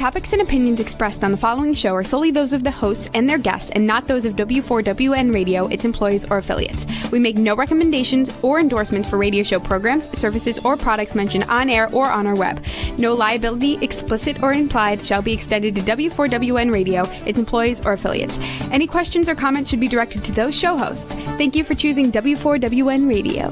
topics and opinions expressed on the following show are solely those of the hosts and their guests and not those of W4WN Radio, its employees, or affiliates. We make no recommendations or endorsements for radio show programs, services, or products mentioned on air or on our web. No liability, explicit or implied, shall be extended to W4WN Radio, its employees, or affiliates. Any questions or comments should be directed to those show hosts. Thank you for choosing W4WN Radio.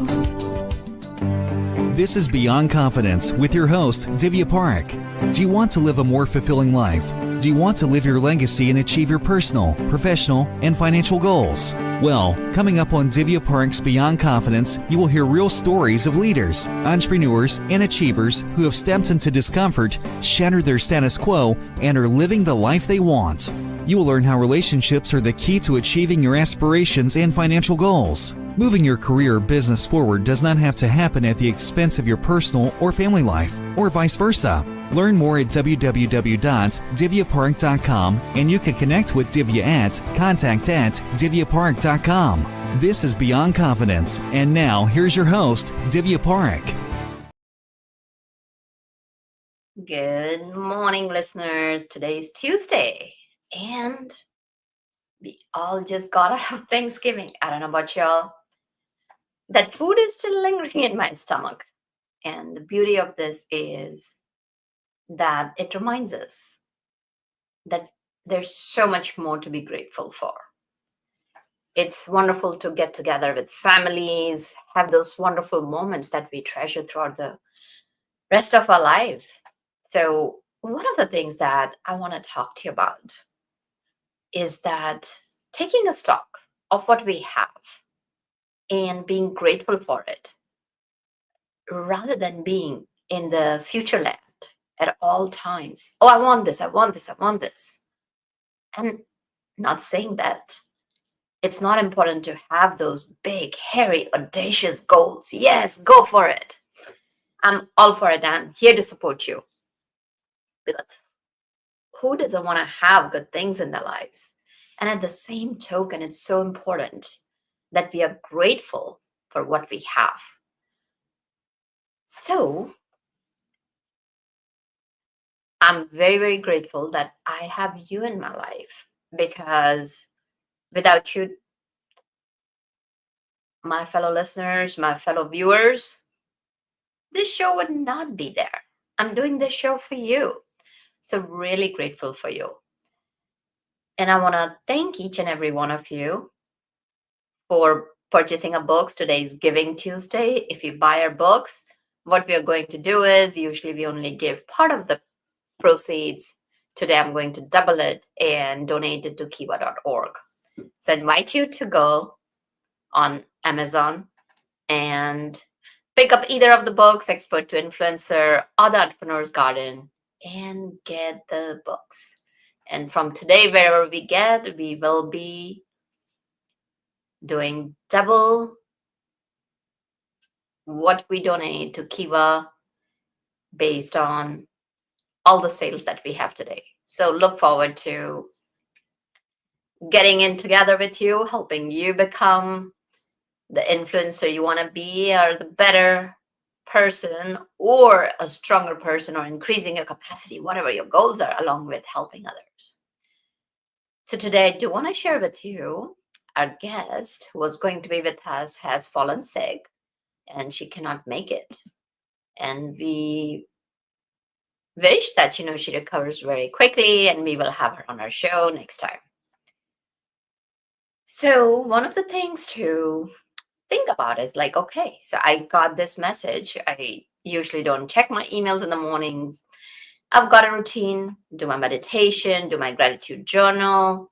This is Beyond Confidence with your host, Divya Parekh. Do you want to live a more fulfilling life? Do you want to live your legacy and achieve your personal, professional, and financial goals? Well, coming up on Divya Parekh's Beyond Confidence, you will hear real stories of leaders, entrepreneurs, and achievers who have stepped into discomfort, shattered their status quo, and are living the life they want. You will learn how relationships are the key to achieving your aspirations and financial goals. Moving your career or business forward does not have to happen at the expense of your personal or family life, or vice versa. Learn more at www.divyaparekh.com, and you can connect with Divya at contact@divyaparekh.com. This is Beyond Confidence, and now here's your host, Divya Parekh. Good morning, listeners. Today's Tuesday, and we all just got out of Thanksgiving. I don't know about y'all. That food is still lingering in my stomach. And the beauty of this is that it reminds us that there's so much more to be grateful for. It's wonderful to get together with families, have those wonderful moments that we treasure throughout the rest of our lives. So one of the things that I want to talk to you about is that taking a stock of what we have and being grateful for it, rather than being in the future land at all times. Oh, I want this, I want this, I want this. And not saying that it's not important to have those big, hairy, audacious goals. Yes, go for it. I'm all for it. I'm here to support you. Because who doesn't want to have good things in their lives? And at the same token, it's so important that we are grateful for what we have. So I'm very, very grateful that I have you in my life, because without you, my fellow listeners, my fellow viewers, this show would not be there. I'm doing this show for you. So really grateful for you. And I want to thank each and every one of you for purchasing our books. Today is Giving Tuesday. If you buy our books, what we are going to do is usually we only give part of the proceeds. Today I'm going to double it and donate it to kiva.org. So I invite you to go on Amazon and pick up either of the books, Expert to Influencer or The Entrepreneur's Garden, and get the books. And from today, wherever we get, we will be doing double what we donate to Kiva based on all the sales that we have today. So look forward to getting in together with you, helping you become the influencer you want to be, or the better person, or a stronger person, or increasing your capacity, whatever your goals are, along with helping others. So today I do want to share with you, our guest who was going to be with us has fallen sick and she cannot make it. And we wish that, she recovers very quickly and we will have her on our show next time. So one of the things to think about is like, okay, so I got this message. I usually don't check my emails in the mornings. I've got a routine, do my meditation, do my gratitude journal,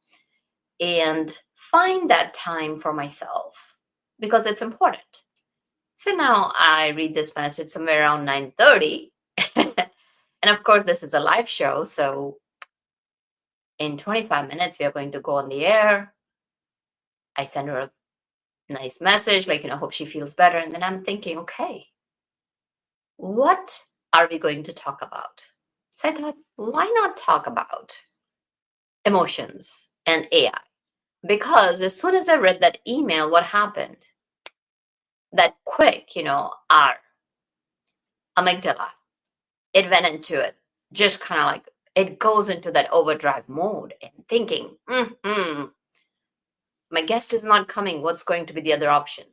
and find that time for myself because it's important. So now I read this message somewhere around 9:30. And of course, this is a live show. So in 25 minutes, we are going to go on the air. I send her a nice message, like, hope she feels better. And then I'm thinking, okay, what are we going to talk about? So I thought, why not talk about emotions and AI? Because as soon as I read that email, what happened? That quick, our amygdala, it went into it, just kind of like it goes into that overdrive mode and thinking, my guest is not coming. What's going to be the other option?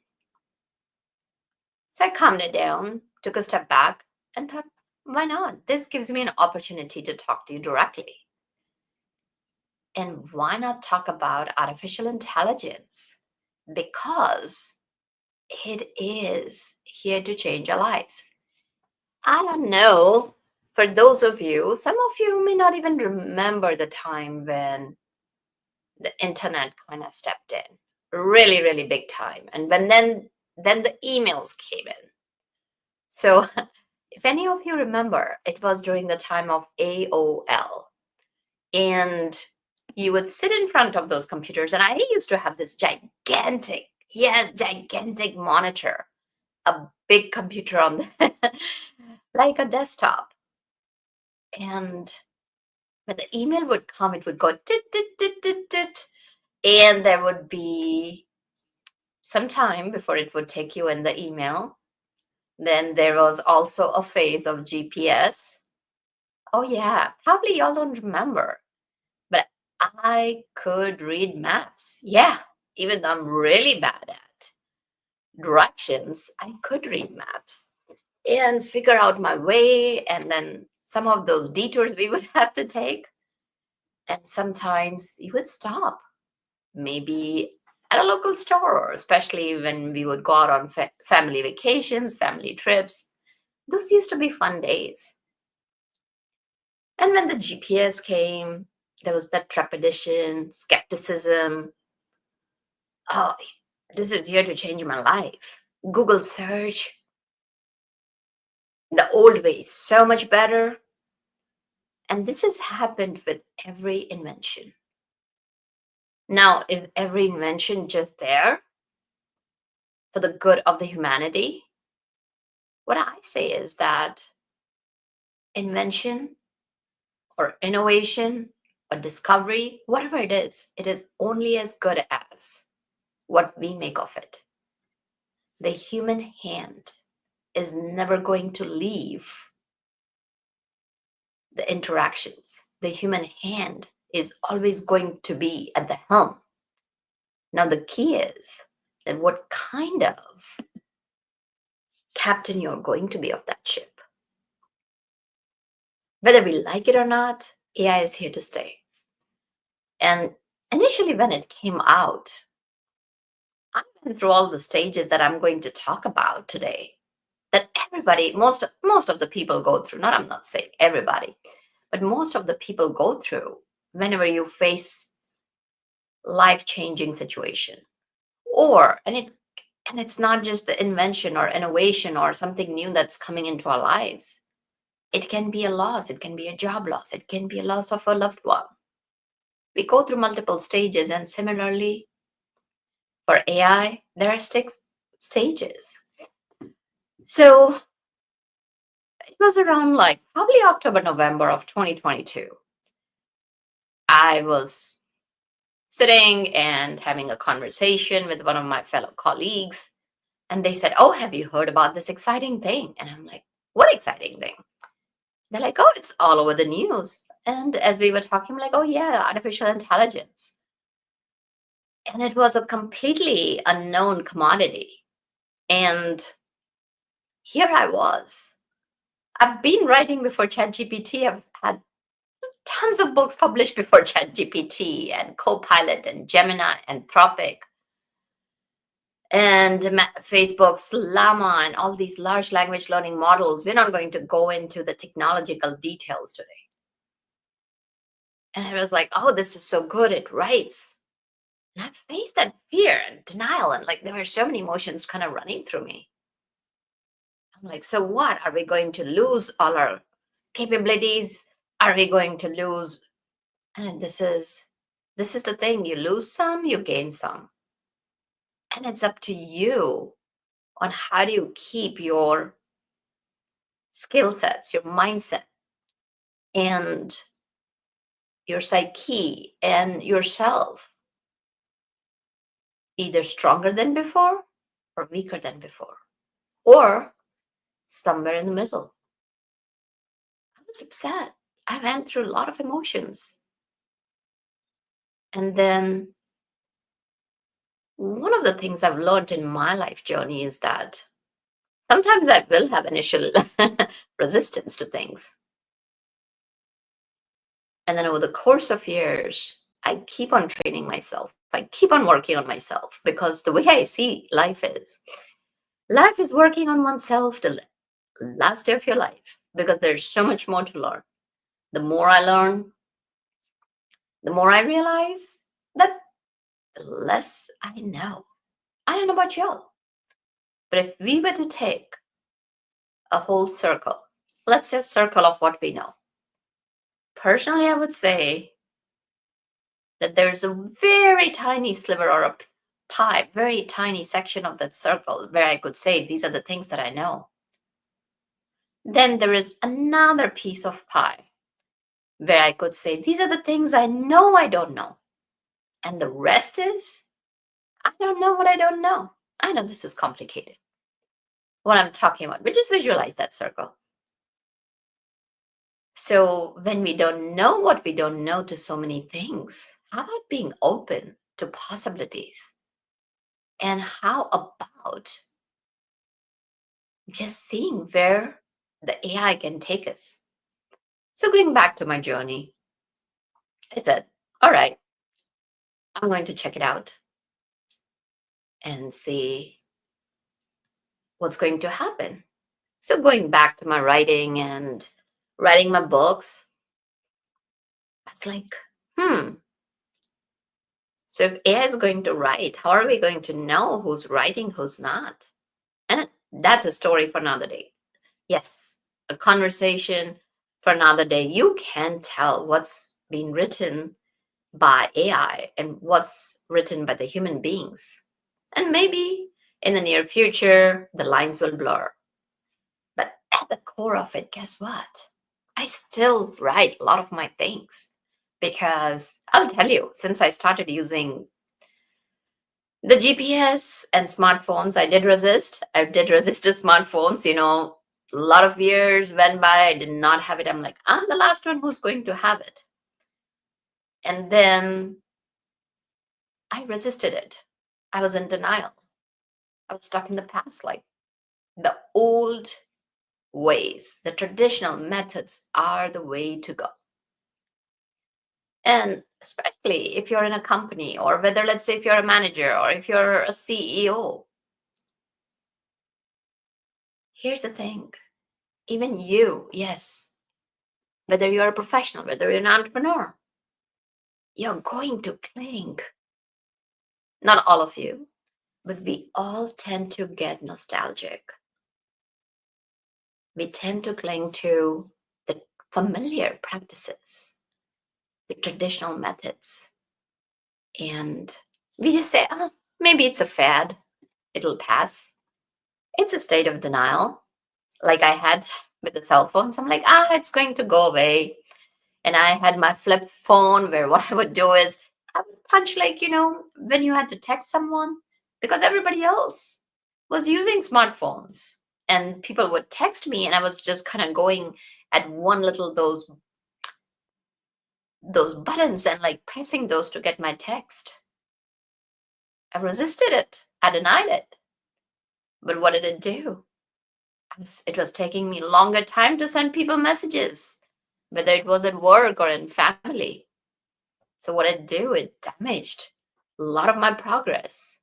So I calmed it down, took a step back, and thought, why not? This gives me an opportunity to talk to you directly. And why not talk about artificial intelligence? Because it is here to change our lives. I don't know. For those of you, some of you may not even remember the time when the internet kind of stepped in, really, really big time. And then the emails came in. So if any of you remember, it was during the time of AOL. And you would sit in front of those computers. And I used to have this gigantic monitor, a big computer on the, like a desktop. And when the email would come, it would go tit, tit, tit, tit, tit. And there would be some time before it would take you in the email. Then there was also a phase of GPS. Oh, yeah, probably y'all don't remember, but I could read maps. Yeah, even though I'm really bad at directions, I could read maps and figure out my way. And then some of those detours we would have to take. And sometimes you would stop, maybe at a local store, especially when we would go out on family vacations, family trips. Those used to be fun days. And when the GPS came, there was that trepidation, skepticism. Oh, this is here to change my life. Google search. The old way is so much better. And this has happened with every invention. Now, is every invention just there for the good of the humanity? What I say is that invention or innovation or discovery, whatever it is only as good as what we make of it. The human hand is never going to leave the interactions. The human hand is always going to be at the helm. Now, the key is that what kind of captain you're going to be of that ship. Whether we like it or not, AI is here to stay. And initially, when it came out, I went through all the stages that I'm going to talk about today. That everybody, most of the people go through. I'm not saying everybody, but most of the people go through whenever you face life-changing situation. And it's not just the invention or innovation or something new that's coming into our lives. It can be a loss, it can be a job loss, it can be a loss of a loved one. We go through multiple stages, and similarly, for AI, there are 6 stages. So it was around like probably October, November of 2022. I was sitting and having a conversation with one of my fellow colleagues, and they said, oh, have you heard about this exciting thing? And I'm like, what exciting thing? They're like, oh, it's all over the news. And as we were talking, I'm like, oh, yeah, artificial intelligence. And it was a completely unknown commodity. And here I was. I've been writing before ChatGPT. I've had tons of books published before ChatGPT and Copilot and Gemini, Anthropic, and Facebook's Llama and all these large language learning models. We're not going to go into the technological details today. And I was like, oh, this is so good. It writes. And I faced that fear and denial. And like there were so many emotions kind of running through me. I'm like, so what? Are we going to lose all our capabilities? Are we going to lose? And this is the thing. You lose some, you gain some. And it's up to you on how do you keep your skill sets, your mindset, and your psyche and yourself either stronger than before or weaker than before, or somewhere in the middle. I was upset. I went through a lot of emotions. And then one of the things I've learned in my life journey is that sometimes I will have initial resistance to things. And then over the course of years, I keep on training myself. I keep on working on myself because the way I see life is working on oneself till the last day of your life because there's so much more to learn. The more I learn, the more I realize that the less I know. I don't know about y'all, but if we were to take a whole circle, let's say a circle of what we know, personally, I would say that there's a very tiny sliver or a pie, very tiny section of that circle where I could say these are the things that I know. Then there is another piece of pie where I could say these are the things I know I don't know. And the rest is I don't know what I don't know. I know this is complicated. What I'm talking about, but just visualize that circle. So when we don't know what we don't know to so many things, how about being open to possibilities? And how about just seeing where the AI can take us? So going back to my journey, I said, all right, I'm going to check it out and see what's going to happen. So going back to my writing and writing my books, I was like, so if AI is going to write, how are we going to know who's writing, who's not? And that's a story for another day. Yes, a conversation for another day. You can tell what's being written by AI and what's written by the human beings. And maybe in the near future, the lines will blur. But at the core of it, guess what? I still write a lot of my things because I'll tell you, since I started using the GPS and smartphones, I did resist. I did resist to smartphones. A lot of years went by. I did not have it. I'm like, I'm the last one who's going to have it. And then I resisted it. I was in denial. I was stuck in the past, like the old ways, the traditional methods are the way to go. And especially if you're in a company, or whether, let's say, if you're a manager or if you're a CEO, here's the thing. Even you, yes, whether you're a professional, whether you're an entrepreneur, you're going to cling. Not all of you, but we all tend to get nostalgic. We tend to cling to the familiar practices, the traditional methods. And we just say, oh, maybe it's a fad, it'll pass. It's a state of denial, like I had with the cell phones. I'm like, it's going to go away. And I had my flip phone where what I would do is I would punch, like, when you had to text someone, because everybody else was using smartphones and people would text me and I was just kind of going at one little those buttons and like pressing those to get my text. I resisted it. I denied it. But what did it do? It was taking me longer time to send people messages, whether it was at work or in family. So what it do? It damaged a lot of my progress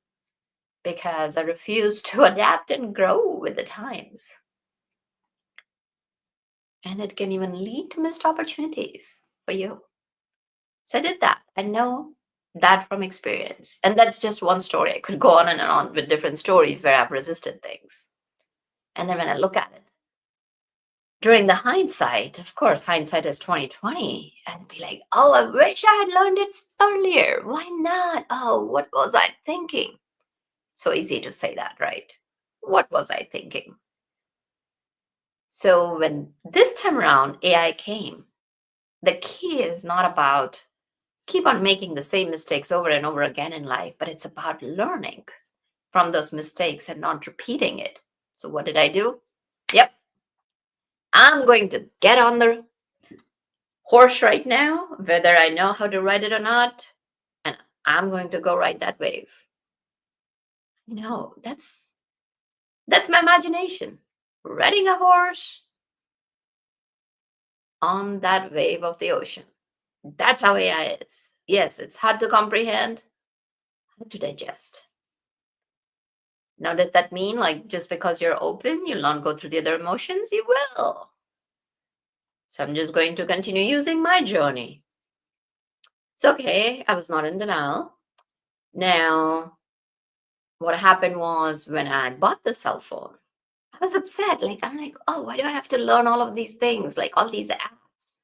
because I refused to adapt and grow with the times. And it can even lead to missed opportunities for you. So I did that. I know that from experience. And that's just one story. I could go on and on with different stories where I've resisted things. And then when I look at it, during the hindsight, of course, hindsight is 2020, and be like, oh, I wish I had learned it earlier. Why not? Oh, what was I thinking? So easy to say that, right? What was I thinking? So when this time around AI came, the key is not about keep on making the same mistakes over and over again in life, but it's about learning from those mistakes and not repeating it. So what did I do? Yep. I'm going to get on the horse right now, whether I know how to ride it or not, and I'm going to go ride that wave. That's my imagination. Riding a horse on that wave of the ocean. That's how AI is. Yes, it's hard to comprehend, hard to digest. Now, does that mean like just because you're open, you'll not go through the other emotions? You will. So I'm just going to continue using my journey. It's okay. I was not in denial. Now, what happened was when I bought the cell phone, I was upset. Like, I'm like, oh, why do I have to learn all of these things? Like all these apps.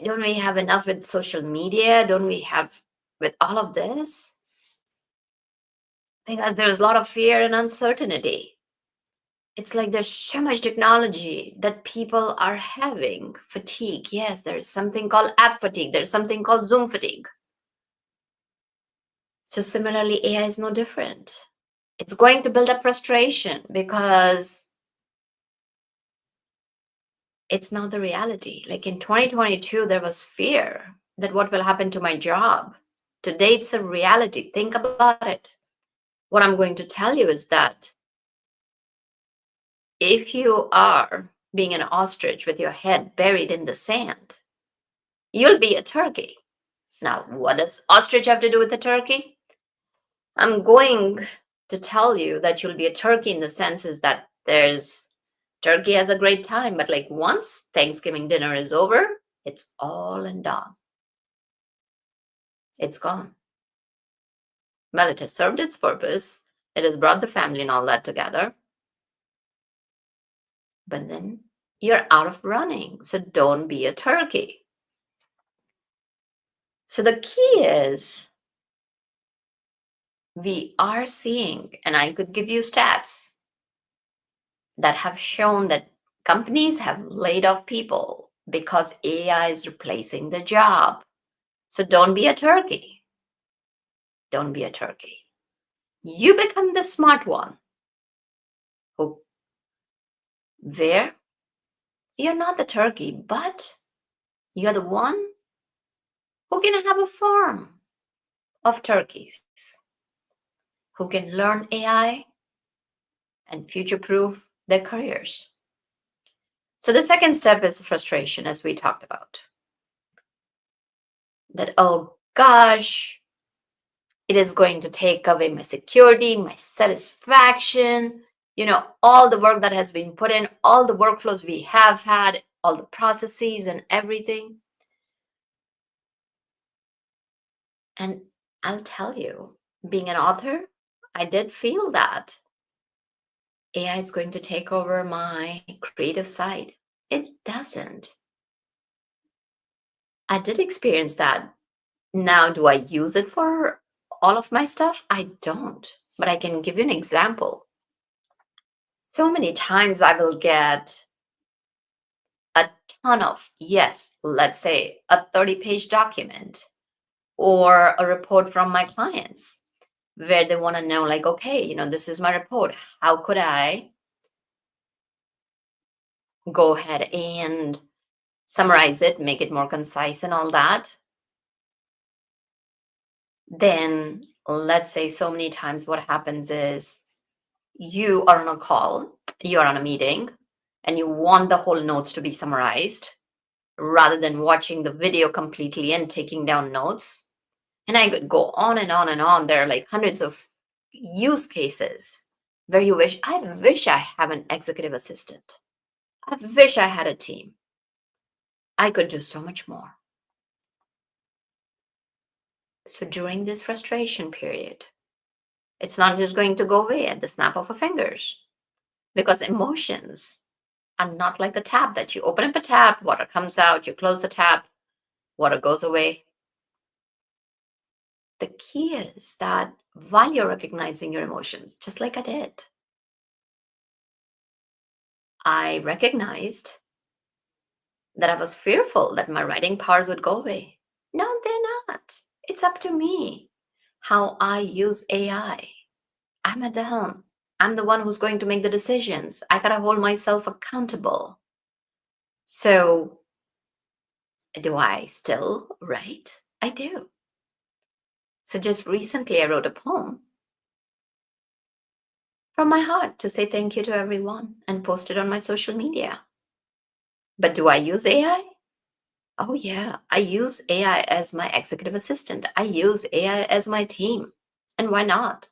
Don't we have enough with social media? Don't we have with all of this? Because there's a lot of fear and uncertainty. It's like there's so much technology that people are having fatigue. Yes, there's something called app fatigue. There's something called Zoom fatigue. So similarly, AI is no different. It's going to build up frustration because it's not the reality. Like in 2022, there was fear that what will happen to my job. Today, it's a reality. Think about it. What I'm going to tell you is that if you are being an ostrich with your head buried in the sand, you'll be a turkey. Now, what does ostrich have to do with the turkey? I'm going to tell you that you'll be a turkey in the senses that there's turkey has a great time, but like once Thanksgiving dinner is over, it's all and done. It's gone. Well, it has served its purpose. It has brought the family and all that together. But then you're out of running. So don't be a turkey. So the key is we are seeing, and I could give you stats that have shown that companies have laid off people because AI is replacing the job. So don't be a turkey. Don't be a turkey. You become the smart one who, where you're not the turkey, but you're the one who can have a farm of turkeys, who can learn AI and future proof their careers. So the second step is frustration, as we talked about. That, oh gosh, it is going to take away my security, my satisfaction, all the work that has been put in, all the workflows we have had, all the processes and everything. And I'll tell you, being an author, I did feel that AI is going to take over my creative side. It doesn't. I did experience that. Now, do I use it for all of my stuff? I don't. But I can give you an example. So many times I will get a ton of, yes, let's say a 30-page document or a report from my clients where they want to know, like, okay, this is my report. How could I go ahead and summarize it, make it more concise and all that? Then let's say so many times what happens is you are on a call, you're on a meeting, and you want the whole notes to be summarized rather than watching the video completely and taking down notes. And I could go on and on and on. There are like hundreds of use cases where I wish I have an executive assistant. I wish I had a team. I could do so much more. So during this frustration period, it's not just going to go away at the snap of a fingers, because emotions are not like the tap that you open up a tap, water comes out, you close the tap, water goes away. The key is that while you're recognizing your emotions, just like I did, I recognized that I was fearful that my writing powers would go away. No, they're not. It's up to me how I use AI. I'm at the helm. I'm the one who's going to make the decisions. I got to hold myself accountable. So Do I still write? I do. So just recently I wrote a poem from my heart to say thank you to everyone and post it on my social media. But do I use AI? Oh, yeah. I use AI as my executive assistant. I use AI as my team. And why not?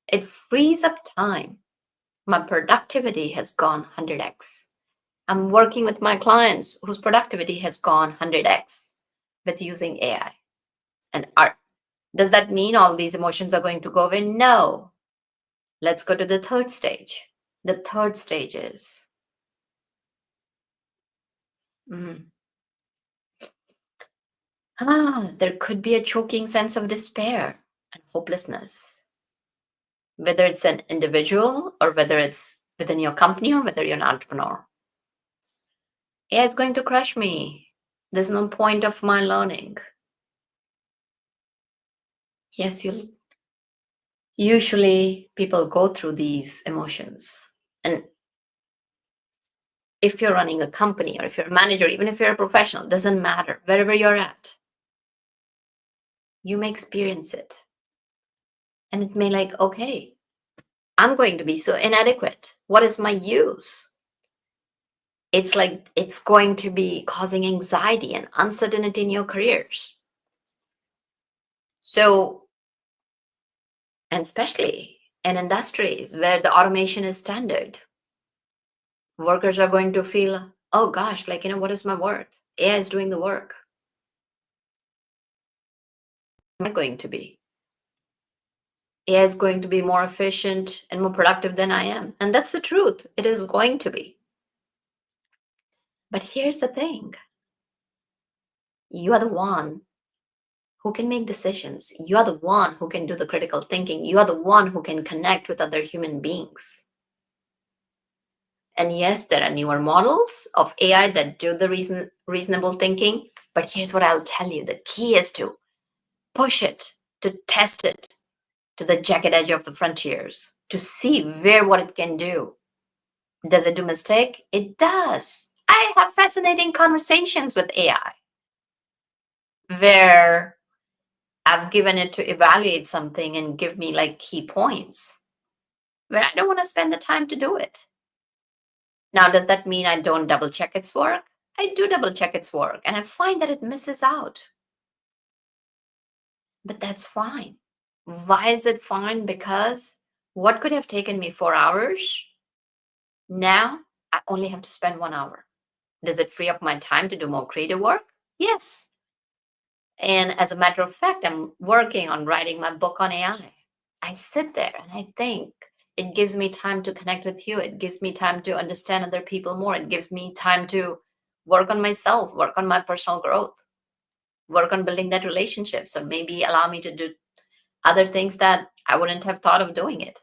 It frees up time. My productivity has gone 100x. I'm working with my clients whose productivity has gone 100x with using AI. And does that mean all these emotions are going to go away? No. Let's go to the third stage. The third stage is there could be a choking sense of despair and hopelessness, whether it's an individual or whether it's within your company or whether you're an entrepreneur. AI is going to crush me. There's no point of my learning. Yes, usually people go through these emotions. And if you're running a company or if you're a manager, even if you're a professional, doesn't matter. Wherever you're at, you may experience it. And it may like, okay, I'm going to be so inadequate. What is my use? It's like it's going to be causing anxiety and uncertainty in your careers. So, and especially in industries where the automation is standard, workers are going to feel, oh gosh, like, what is my worth? AI is doing the work. Am I going to be? AI is going to be more efficient and more productive than I am. And that's the truth. It is going to be. But here's the thing. You are the one who can make decisions. You are the one who can do the critical thinking. You are the one who can connect with other human beings. And yes, there are newer models of AI that do the reasonable thinking. But here's what I'll tell you. The key is to push it, to test it to the jagged edge of the frontiers, to see what it can do. Does it do mistake? It does. I have fascinating conversations with AI where I've given it to evaluate something and give me like key points where I don't want to spend the time to do it. Now, does that mean I don't double check its work? I do double check its work and I find that it misses out. But that's fine. Why is it fine? Because what could have taken me 4 hours, now I only have to spend 1 hour. Does it free up my time to do more creative work? Yes. And as a matter of fact, I'm working on writing my book on AI. I sit there and I think it gives me time to connect with you. It gives me time to understand other people more. It gives me time to work on myself, work on my personal growth, work on building that relationship. So maybe allow me to do other things that I wouldn't have thought of doing it.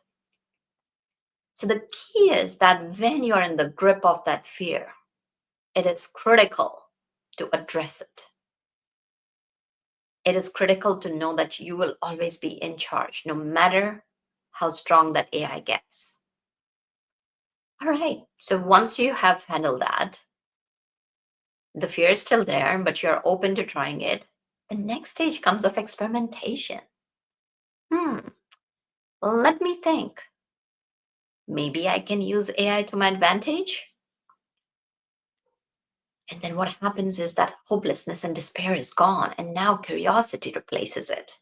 So the key is that when you're in the grip of that fear, it is critical to address it. It is critical to know that you will always be in charge, no matter how strong that AI gets. All right. So once you have handled that, the fear is still there, but you're open to trying it. The next stage comes of experimentation. Let me think. Maybe I can use AI to my advantage. And then what happens is that hopelessness and despair is gone, and now curiosity replaces it.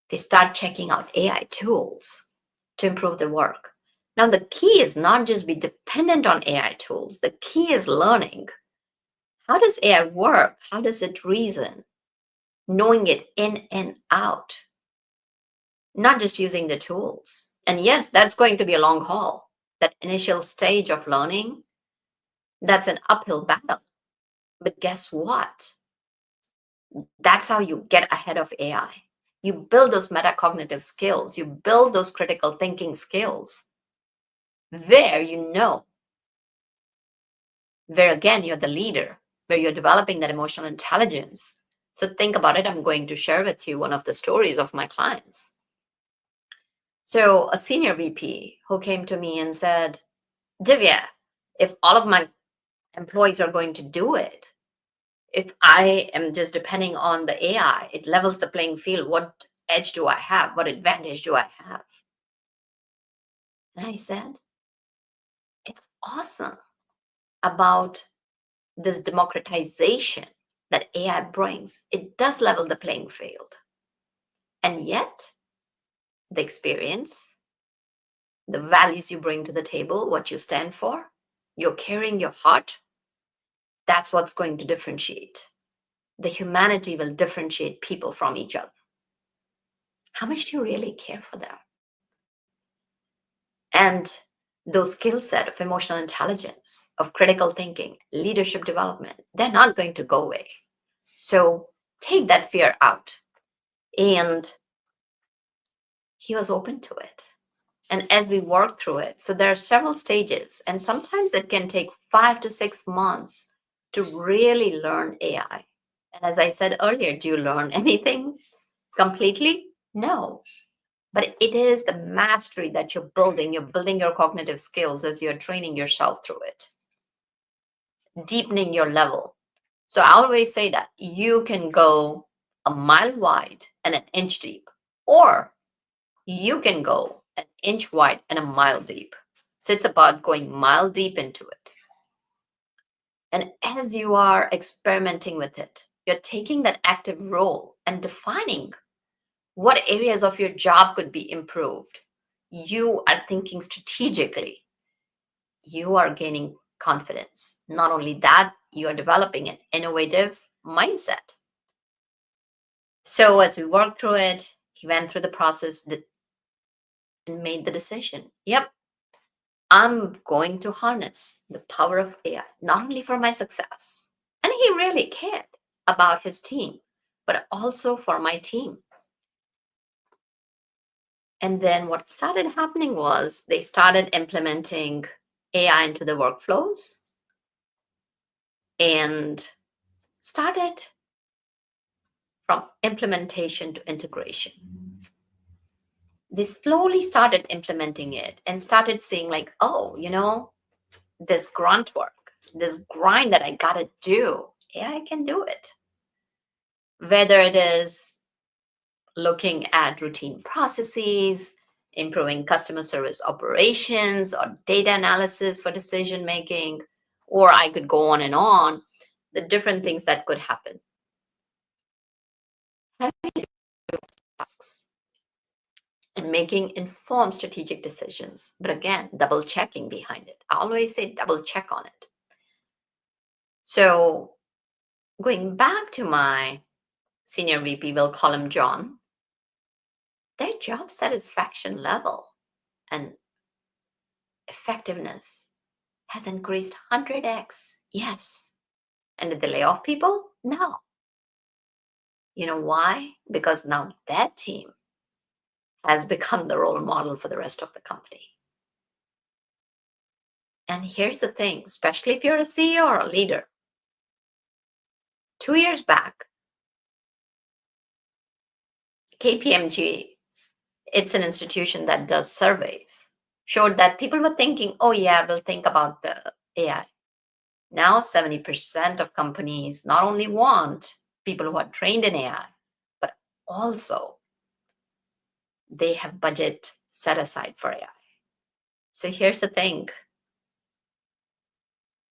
They start checking out AI tools to improve their work. Now, the key is not just be dependent on AI tools. The key is learning. How does AI work? How does it reason? Knowing it in and out, not just using the tools. And yes, that's going to be a long haul. That initial stage of learning, that's an uphill battle. But guess what? That's how you get ahead of AI. You build those metacognitive skills. You build those critical thinking skills where where again, you're the leader, where you're developing that emotional intelligence. So think about it. I'm going to share with you one of the stories of my clients. So a senior VP who came to me and said, Divya, if all of my employees are going to do it, If I am just depending on the AI, it levels the playing field. What edge do I have? What advantage do I have? And I said, it's awesome about this democratization that AI brings. It does level the playing field. And yet, the experience, the values you bring to the table, what you stand for, you're carrying your heart, that's what's going to differentiate. The humanity will differentiate people from each other. How much do you really care for them? And those skill set of emotional intelligence, of critical thinking, leadership development, they're not going to go away. So take that fear out. And he was open to it. And as we work through it, so there are several stages, and sometimes it can take 5 to 6 months to really learn AI. And as I said earlier, do you learn anything completely? No. But it is the mastery that you're building. You're building your cognitive skills as you're training yourself through it, deepening your level. So I always say that you can go a mile wide and an inch deep, or you can go an inch wide and a mile deep. So it's about going mile deep into it. And as you are experimenting with it, you're taking that active role and defining what areas of your job could be improved. You are thinking strategically. You are gaining confidence. Not only that, you are developing an innovative mindset. So as we worked through it, he went through the process and made the decision. Yep, I'm going to harness the power of AI, not only for my success. And he really cared about his team, but also for my team. And then what started happening was they started implementing AI into the workflows and started from implementation to integration. They slowly started implementing it and started seeing, like, oh, this grunt work, this grind that I gotta do, AI can do it. Whether it is looking at routine processes, improving customer service operations, or data analysis for decision making, or I could go on, the different things that could happen. Having tasks and making informed strategic decisions. But again, double checking behind it. I always say double check on it. So going back to my senior VP, we'll call him John, their job satisfaction level and effectiveness has increased 100x. Yes. And did they lay off people? No. You know why? Because now that team has become the role model for the rest of the company. And here's the thing, especially if you're a CEO or a leader. 2 years back, KPMG, it's an institution that does surveys, showed that people were thinking, oh yeah, we'll think about the AI. Now 70% of companies not only want people who are trained in AI, but also they have budget set aside for AI. So here's the thing.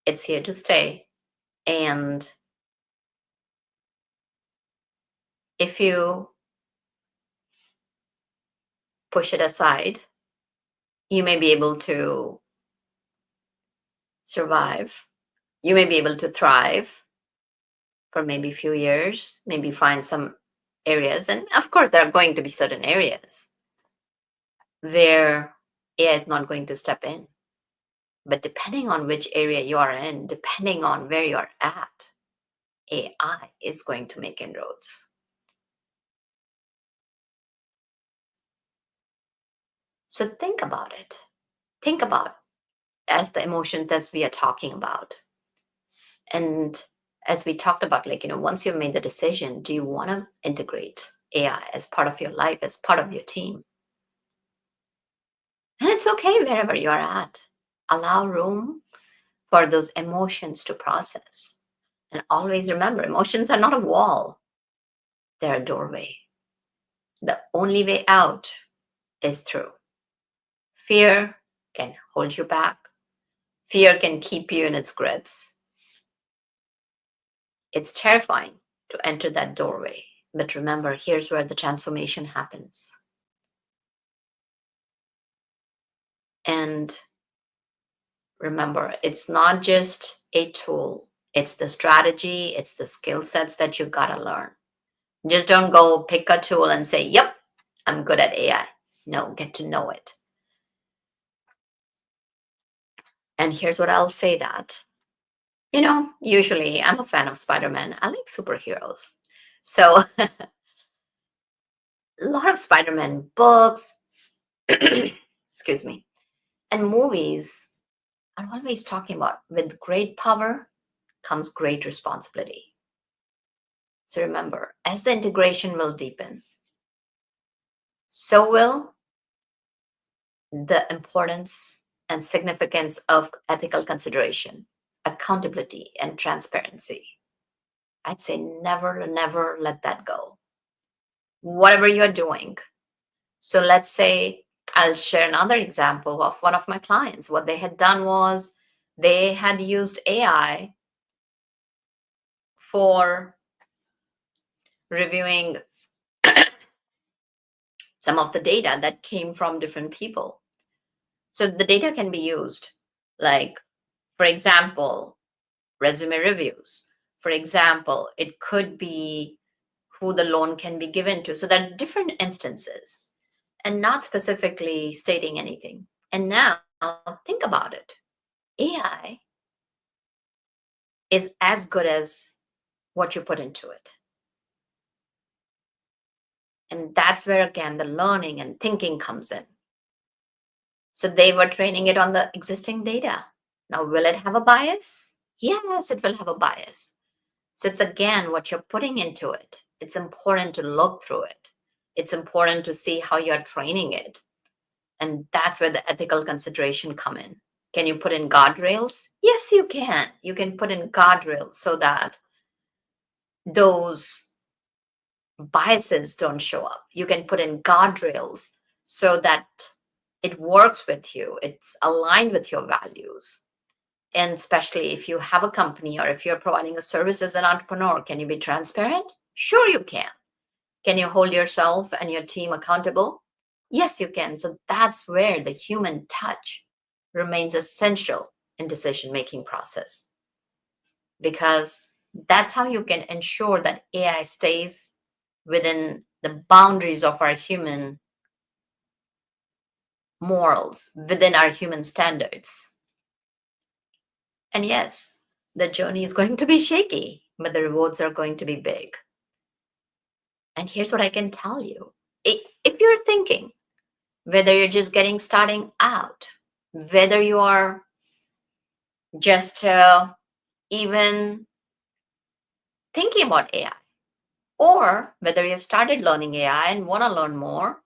It's here to stay. And if you push it aside, you may be able to survive. You may be able to thrive for maybe a few years, maybe find some areas. And of course, there are going to be certain areas where AI is not going to step in. But depending on which area you are in, depending on where you are at, AI is going to make inroads. So think about it. Think about as the emotions that we are talking about. And as we talked about, once you've made the decision, do you want to integrate AI as part of your life, as part of your team? And it's okay wherever you're at. Allow room for those emotions to process. And always remember, emotions are not a wall, they're a doorway. The only way out is through. Fear can hold you back, fear can keep you in its grips. It's terrifying to enter that doorway. But remember, here's where the transformation happens. And remember, it's not just a tool, it's the strategy, it's the skill sets that you gotta learn. Just don't go pick a tool and say, yep, I'm good at AI. No, get to know it. And here's what I'll say that. Usually I'm a fan of Spider-Man. I like superheroes. So a lot of Spider-Man books, excuse me, and movies are always talking about with great power comes great responsibility. So remember, as the integration will deepen, so will the importance and significance of ethical consideration, accountability, and transparency. I'd say never, never let that go. Whatever you're doing. So let's say I'll share another example of one of my clients. What they had done was they had used AI for reviewing some of the data that came from different people. So the data can be used, like, for example, resume reviews. For example, it could be who the loan can be given to. So there are different instances and not specifically stating anything. And now think about it. AI is as good as what you put into it. And that's where, again, the learning and thinking comes in. So they were training it on the existing data. Now, will it have a bias? Yes, it will have a bias. So it's, again, what you're putting into it. It's important to look through it. It's important to see how you're training it. And that's where the ethical consideration come in. Can you put in guardrails? Yes, you can. You can put in guardrails so that those biases don't show up. You can put in guardrails so that it works with you, it's aligned with your values. And especially if you have a company or if you're providing a service as an entrepreneur, can you be transparent? Sure, you can. Can you hold yourself and your team accountable? Yes, you can. So that's where the human touch remains essential in decision-making process, because that's how you can ensure that AI stays within the boundaries of our human morals, within our human standards. And yes, the journey is going to be shaky, but the rewards are going to be big. And here's what I can tell you. If you're thinking, whether you're just getting starting out, whether you are just even thinking about AI, or whether you've started learning AI and want to learn more,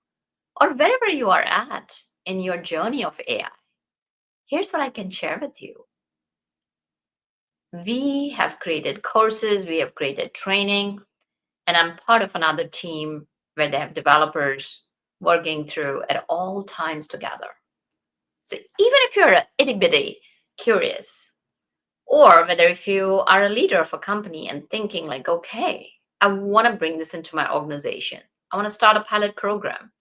or wherever you are at in your journey of AI, here's what I can share with you. We have created courses, we have created training, and I'm part of another team where they have developers working through at all times together. So even if you're a itty bitty curious, or whether if you are a leader of a company and thinking like, okay, I want to bring this into my organization. I want to start a pilot program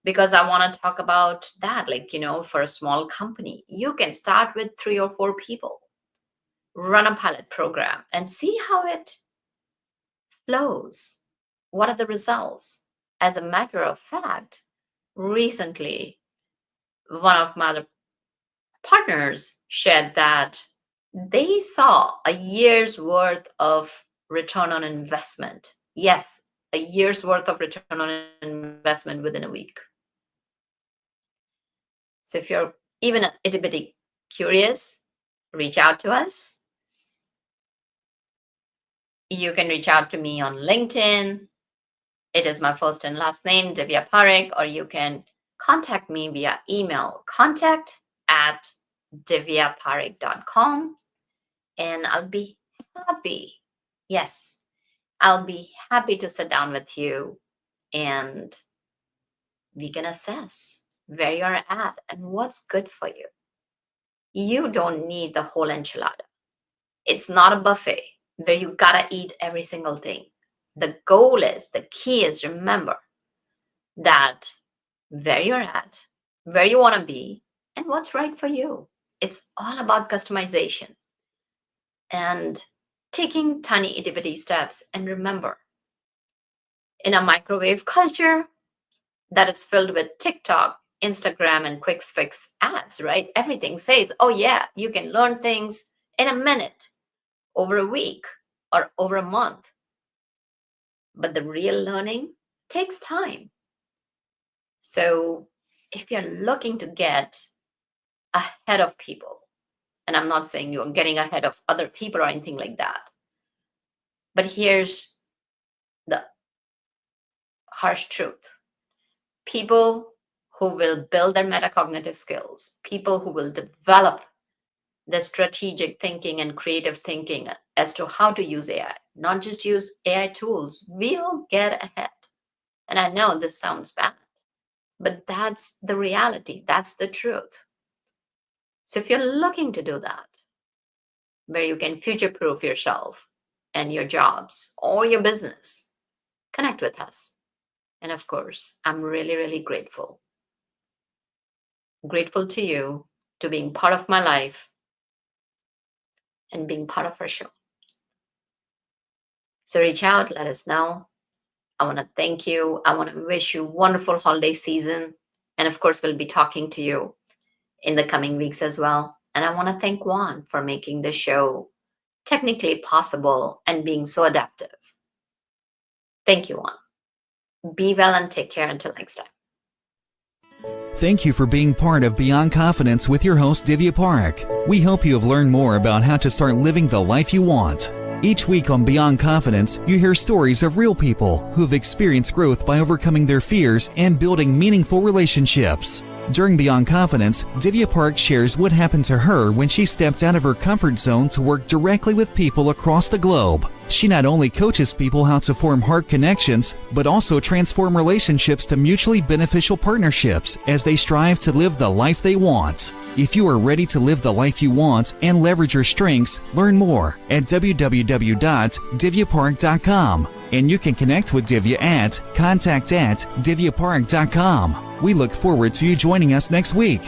because I want to talk about that. Like, for a small company, you can start with 3 or 4 people, run a pilot program and see how it flows. What are the results? As a matter of fact, recently, one of my other partners shared that they saw a year's worth of return on investment. Yes, a year's worth of return on investment within a week. So if you're even a little bit curious, reach out to us. You can reach out to me on LinkedIn. It is my first and last name, Divya Parekh, or you can contact me via email, contact@divyaparekh.com, and I'll be happy Yes, I'll be happy to sit down with you and we can assess where you're at and what's good for you. You don't need the whole enchilada. It's not a buffet where you gotta eat every single thing. The goal is, the key is, remember that where you're at, where you wanna be, and what's right for you. It's all about customization and taking tiny itty bitty steps. And remember, in a microwave culture that is filled with TikTok, Instagram, and quick fix ads, right? Everything says, oh, yeah, you can learn things in a minute, over a week, or over a month. But the real learning takes time. So if you're looking to get ahead of people, and I'm not saying you're getting ahead of other people or anything like that, but here's the harsh truth. People who will build their metacognitive skills, people who will develop the strategic thinking and creative thinking as to how to use AI, not just use AI tools, will get ahead. And I know this sounds bad, but that's the reality. That's the truth. So if you're looking to do that, where you can future-proof yourself and your jobs or your business, connect with us. And of course, I'm really, really grateful. Grateful to you, to being part of my life and being part of our show. So reach out, let us know. I want to thank you. I want to wish you a wonderful holiday season. And of course, we'll be talking to you in the coming weeks as well. And I want to thank Juan for making the show technically possible and being so adaptive. Thank you, Juan. Be well and take care until next time. Thank you for being part of Beyond Confidence with your host, Divya Parekh. We hope you have learned more about how to start living the life you want. Each week on Beyond Confidence, you hear stories of real people who have experienced growth by overcoming their fears and building meaningful relationships. During Beyond Confidence, Divya Parekh shares what happened to her when she stepped out of her comfort zone to work directly with people across the globe. She not only coaches people how to form heart connections, but also transform relationships to mutually beneficial partnerships as they strive to live the life they want. If you are ready to live the life you want and leverage your strengths, learn more at www.divyaparekh.com. And you can connect with Divya at contact@divyaparekh.com. We look forward to you joining us next week.